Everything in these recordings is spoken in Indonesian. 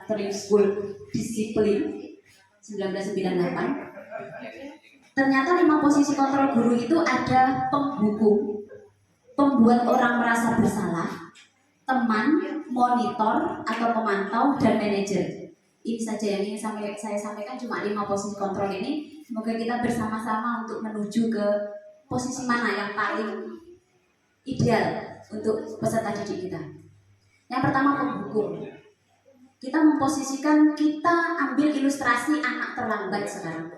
Monitoring School Disiplin 1998. Ternyata 5 posisi kontrol guru itu ada penghukum, pembuat orang merasa bersalah, teman, monitor atau pemantau, dan manajer. Ini saja yang ingin saya sampaikan, cuma 5 posisi kontrol ini. Semoga kita bersama-sama untuk menuju ke posisi mana yang paling ideal untuk peserta didik kita. Yang pertama, penghukum. Kita memposisikan, kita ambil ilustrasi anak terlambat sekarang.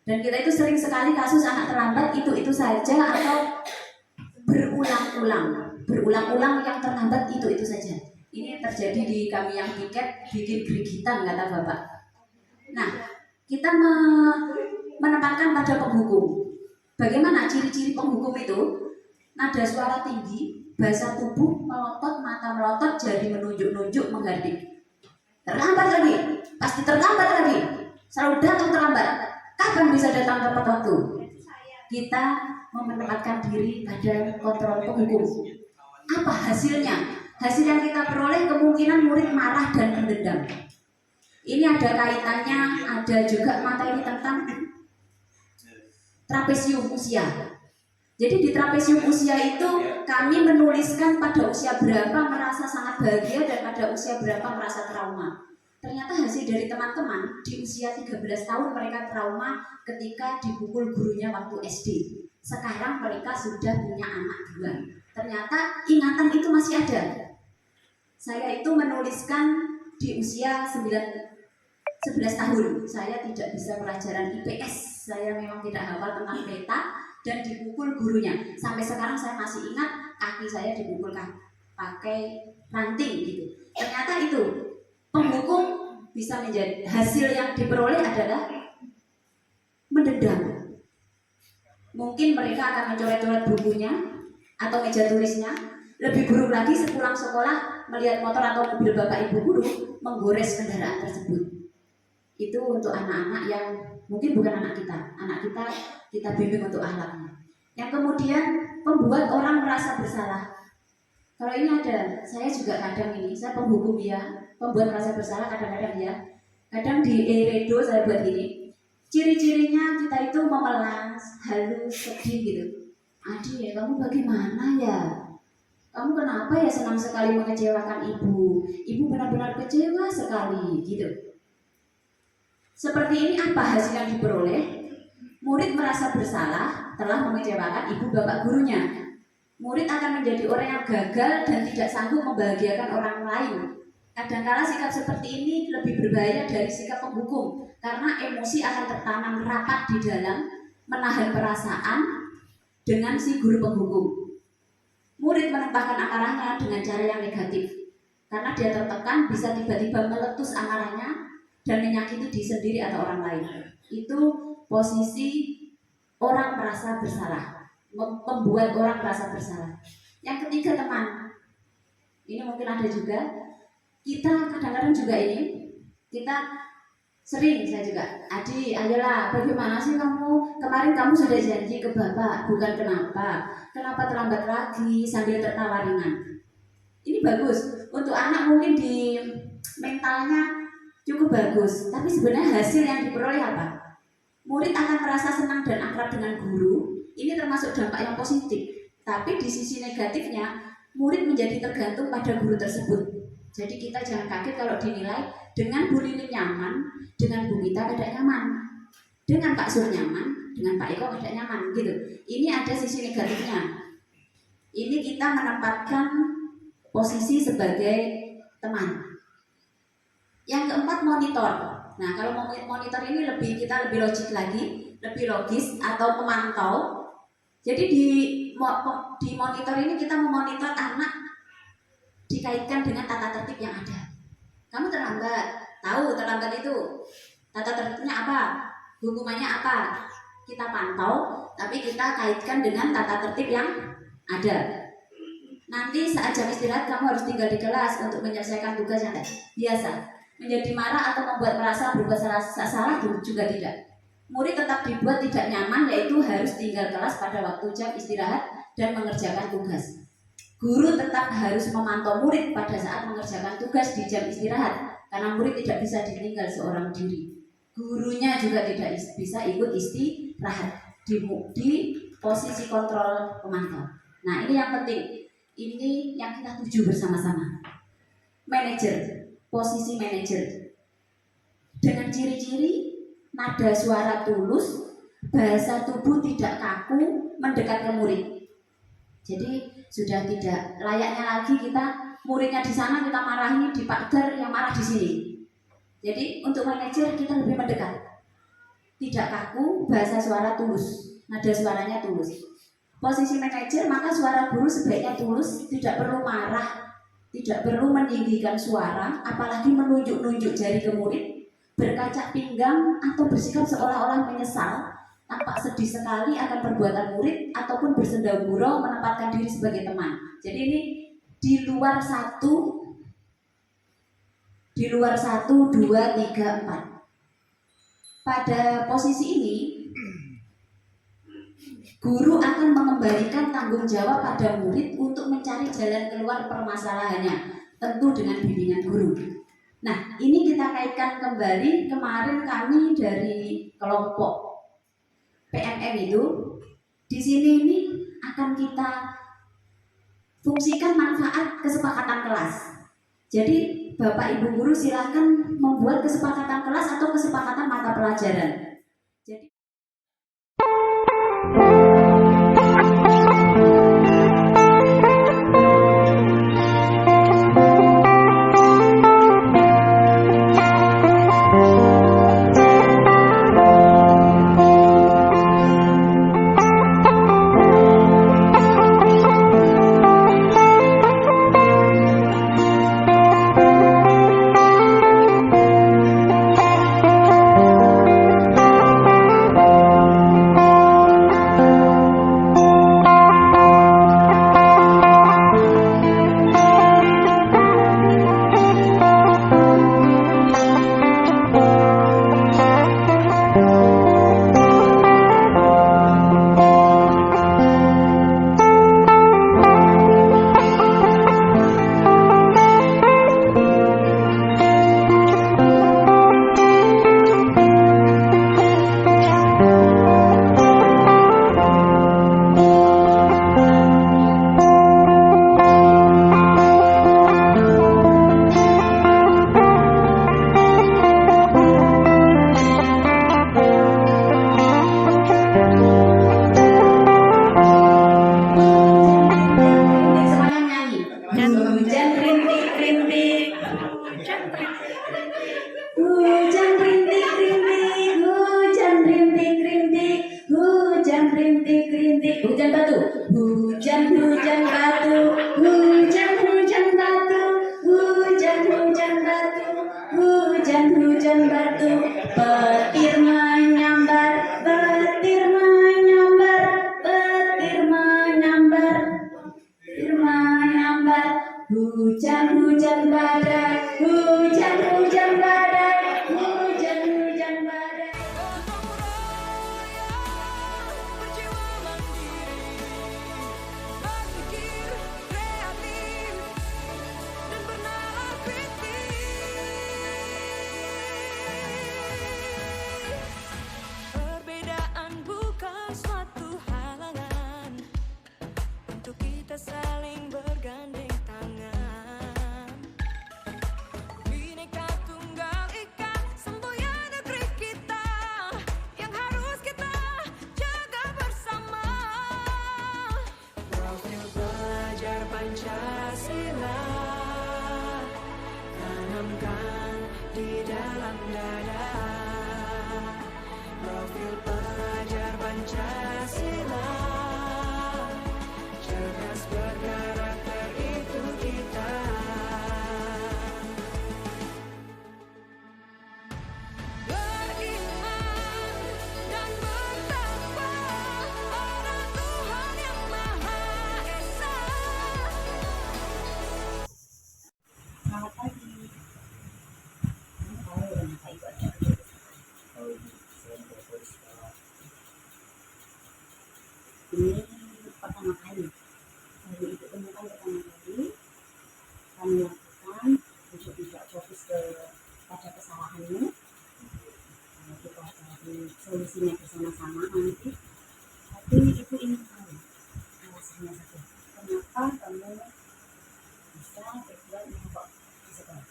Dan kita itu sering sekali kasus anak terlambat itu saja atau berulang-ulang yang terlambat itu saja. Ini terjadi di kami yang tiket bikin gregitan kata Bapak. Nah, kita menempatkan pada penghukum. Bagaimana ciri-ciri penghukum itu? Nada suara tinggi, bahasa tubuh melotot, mata melotot, jari menunjuk-nunjuk, menghardik. Terlambat lagi, pasti terlambat lagi. Selalu datang terlambat. Kapan bisa datang tepat waktu? Kita menempatkan diri pada kontrol penghukum. Apa hasilnya? Hasil yang kita peroleh kemungkinan murid marah dan mendendam. Ini ada kaitannya, ada juga materi tentang trapesium usia. Jadi di trapesium usia itu kami menuliskan pada usia berapa merasa sangat bahagia dan pada usia berapa merasa trauma. Ternyata hasil dari teman-teman di usia 13 tahun mereka trauma ketika dipukul gurunya waktu SD. Sekarang mereka sudah punya anak 2. Ternyata ingatan itu masih ada. Saya itu menuliskan di usia 11 tahun. Saya tidak bisa pelajaran IPS. Saya memang tidak hafal tentang peta dan dipukul gurunya. Sampai sekarang saya masih ingat kaki saya dipukul pakai ranting gitu. Ternyata itu penghukum bisa menjadi hasil yang diperoleh adalah mendendam. Mungkin mereka akan mencoret-coret bukunya atau meja tulisnya. Lebih buruk lagi sepulang sekolah melihat motor atau mobil bapak ibu guru menggores kendaraan tersebut. Itu untuk anak-anak yang mungkin bukan anak kita bimbing untuk akhlaknya. Yang kemudian membuat orang merasa bersalah. Kalau ini ada, saya juga kadang ini, saya penghukum ya, pembuat merasa bersalah kadang-kadang ya. Kadang di Eredo saya buat ini. Ciri-cirinya kita itu memelas, halus, sedih gitu. Adi ya, kamu bagaimana ya? Kamu kenapa ya senang sekali mengecewakan ibu? Ibu benar-benar kecewa sekali gitu. Seperti ini apa hasil yang diperoleh? Murid merasa bersalah telah mengecewakan ibu bapak gurunya. Murid akan menjadi orang yang gagal dan tidak sanggup membahagiakan orang lain. Kadang-kala sikap seperti ini lebih berbahaya dari sikap penghukum karena emosi akan tertanam rapat di dalam menahan perasaan dengan si guru penghukum. Murid menempahkan amarahnya dengan cara yang negatif karena dia tertekan bisa tiba-tiba meletus amarahnya dan menyakiti diri sendiri atau orang lain. Itu posisi orang merasa bersalah, membuat orang merasa bersalah. Yang ketiga teman, ini mungkin ada juga. Kita kadang-kadang juga ini, kita sering, saya juga, Adi, ayolah, bagaimana sih kamu? Kemarin kamu sudah janji ke bapak, bukan kenapa terlambat lagi sambil tertawa ringan. Ini bagus, untuk anak mungkin di mentalnya cukup bagus, tapi sebenarnya hasil yang diperoleh apa? Murid akan merasa senang dan akrab dengan guru, ini termasuk dampak yang positif. Tapi di sisi negatifnya, murid menjadi tergantung pada guru tersebut. Jadi kita jangan kaget kalau dinilai dengan Bu Lili nyaman, dengan Bu Mita tidak nyaman, dengan Pak Sur nyaman, dengan Pak Eko tidak nyaman gitu. Ini ada sisi negatifnya. Ini kita menempatkan posisi sebagai teman. Yang keempat, monitor. Nah, kalau monitor ini kita lebih logik lagi, lebih logis atau pemantau. Jadi di monitor ini kita memonitor anak dikaitkan dengan tata tertib yang ada. Kamu terlambat, tahu terlambat itu tata tertibnya apa, hukumannya apa, kita pantau, tapi kita kaitkan dengan tata tertib yang ada. Nanti saat jam istirahat kamu harus tinggal di kelas untuk menyelesaikan tugas yang biasa. Menjadi marah atau membuat merasa berbuat salah juga tidak. Murid tetap dibuat tidak nyaman, yaitu harus tinggal kelas pada waktu jam istirahat dan mengerjakan tugas. Guru tetap harus memantau murid pada saat mengerjakan tugas di jam istirahat, karena murid tidak bisa ditinggal seorang diri. Gurunya juga tidak bisa ikut istirahat di posisi kontrol pemantau. Nah, ini yang penting. Ini yang kita tuju bersama-sama. Manajer, posisi manajer dengan ciri-ciri nada suara tulus, bahasa tubuh tidak kaku, mendekat ke murid. Jadi sudah tidak layaknya lagi kita muridnya di sana kita marahi, di pagar yang marah di sini. Jadi untuk manajer kita lebih mendekat, tidak kaku, bahasa suara tulus, nada suaranya tulus. Posisi manajer, maka suara guru sebaiknya tulus, tidak perlu marah, tidak perlu meninggikan suara, apalagi menunjuk-nunjuk jari ke murid, berkaca pinggang atau bersikap seolah-olah menyesal, tampak sedih sekali akan perbuatan murid, ataupun bersenda gurau menempatkan diri sebagai teman. Jadi ini di luar 1, 2, 3, 4. Pada posisi ini guru akan mengembalikan tanggung jawab pada murid untuk mencari jalan keluar permasalahannya, tentu dengan bimbingan guru. Nah, ini kita kaitkan kembali kemarin kami dari kelompok PMM itu. Di sini ini akan kita fungsikan manfaat kesepakatan kelas. Jadi Bapak Ibu guru silakan membuat kesepakatan kelas atau kesepakatan mata pelajaran. Jadi hujan batu, petir menyambar, petir menyambar, petir menyambar, petir menyambar, hujan badai, hujan badai, hujan badai. Saling bergandeng tangan, Bhinneka Tunggal Ika, semboyan negeri kita yang harus kita jaga bersama. Profil pelajar Pancasila tanamkan di dalam dada. Profil pelajar Pancasila cerdas berkarakter itu kita. Beriman dan bertakwa pada Tuhan yang Maha Esa. Selamat pagi. kesalahanmu, kita cari solusinya bersama-sama nanti. Tapi ibu ingin tahu alasannya saja, kenapa kamu bisa berbuat merokok di sekolah?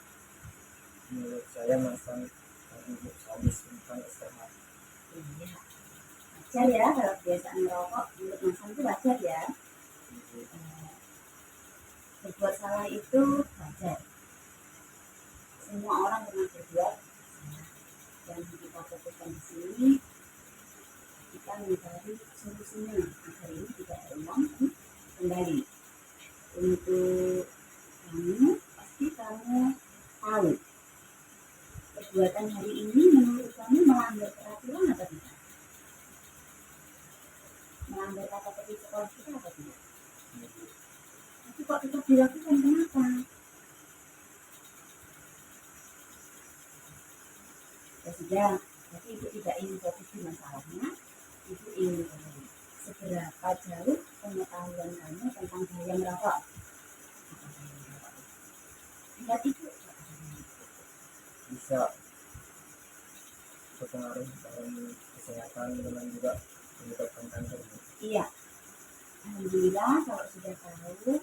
Menurut saya masang ibu sadis tentang istirahat. Iya, wajar ya kalau kebiasaan merokok menurut Mas Sam itu wajar ya. Berbuat salah itu wajar. Semua orang pernah berbuat salah. Dan kita fokuskan di sini, kita mencari solusinya agar ini tidak terulang kembali. Untuk kamu, pasti kamu tahu perbuatan hari ini menurut kamu melanggar peraturan atau tidak? Melanggar kata tertib sekolah kita atau tidak? Tapi kok tetap dilakukan, kenapa? Ya sudah, tapi ibu tidak ingin fokus di masalahnya. Ibu ingin tahu seberapa jauh pengetahuan kamu tentang bahaya merokok. Lihat ibu, Bisa berpengaruh dalam kesehatan dengan juga menyebabkan kanker. iya. Alhamdulillah kalau sudah tahu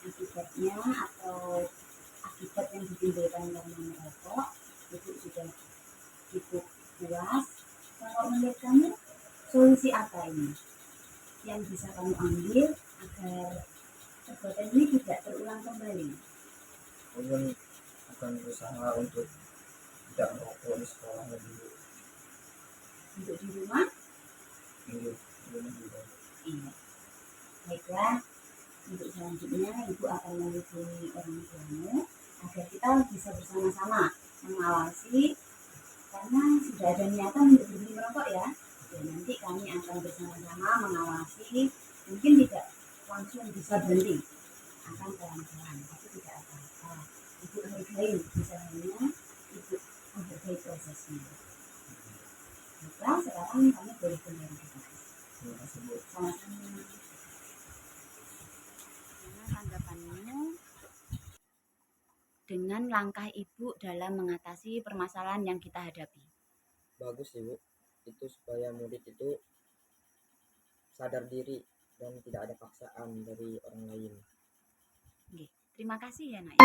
akibatnya atau akibat yang ditimbulkan karena merokok, ibu sudah cukup puas. Kalau menurut kamu, solusi apa ini yang bisa kamu ambil agar perbuatan ini tidak terulang kembali? Kemudian akan berusaha untuk tidak merokok di sekolah dulu. Untuk di rumah, Minggu juga. iya. Baiklah, untuk selanjutnya ibu akan menghubungi orang tuamu agar kita bisa bersama-sama mengawasi, karena sudah ada niatan untuk berhenti merokok ya. Ya, nanti kami akan bersama-sama mengawasi, mungkin tidak langsung bisa berhenti, akan pelan-pelan, tapi tidak apa-apa. Ibu hargai usahanya, ibu menghargai prosesnya. Baiklah, sekarang kami boleh kembali ke kelas. Terima kasih Bu. Sama-sama. Gimana tanggapanmu dengan langkah ibu dalam mengatasi permasalahan yang kita hadapi? Bagus sih Bu, itu supaya murid itu sadar diri dan tidak ada paksaan dari orang lain. Oke, terima kasih ya nak.